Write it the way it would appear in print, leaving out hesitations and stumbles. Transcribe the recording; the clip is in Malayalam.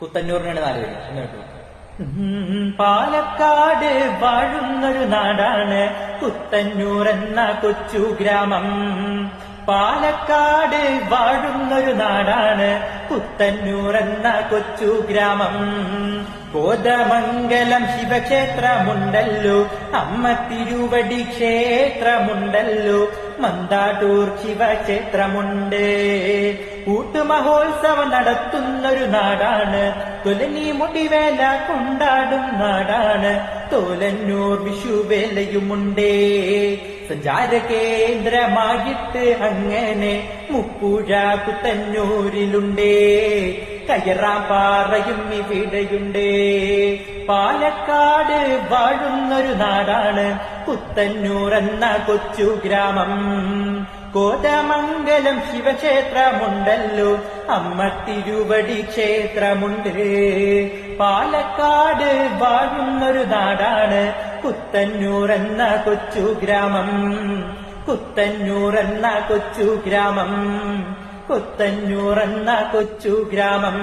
കുത്തന്നൂറിനാണ് 4 പേര് എന്ന് കേട്ടു. പാലക്കാട് വാഴുന്നൊരു നാടാണ് കുത്തന്നൂർ എന്ന കൊച്ചു ഗ്രാമം. പാലക്കാട് വാഴുന്നൊരു നാടാണ് കുത്തന്നൂർ എന്ന കൊച്ചു ഗ്രാമം. കോതമംഗലം ശിവക്ഷേത്രമുണ്ടല്ലോ, അമ്മ തിരുവടി ക്ഷേത്രമുണ്ടല്ലോ, മന്ദാട്ടൂർ ശിവക്ഷേത്രമുണ്ട്. കൂട്ടുമഹോത്സവം നടത്തുന്നൊരു നാടാണ്, തൊലനി മുടിവേല കൊണ്ടാടും നാടാണ്, തോലന്നൂർ വിഷുവേലയുമുണ്ടേ. സഞ്ചാര കേന്ദ്രമായിട്ട് അങ്ങനെ മുപ്പുഴ കുത്തന്നൂരിലുണ്ടേ, കയറാപ്പാറയും ഇവിടെയുണ്ടേ. പാലക്കാട് വാഴുന്നൊരു നാടാണ് കുത്തന്നൂർ എന്ന കൊച്ചു ഗ്രാമം. കോതമംഗലം ശിവക്ഷേത്രമുണ്ടല്ലോ, അമ്മ തിരുവടി ക്ഷേത്രമുണ്ട്. പാലക്കാട് വാഴുന്നൊരു നാടാണ് കുത്തന്നൂർ എന്ന കൊച്ചു ഗ്രാമം. കുത്തന്നൂർ എന്ന കൊച്ചു ഗ്രാമം. കുത്തന്നൂർ എന്ന കൊച്ചു ഗ്രാമം.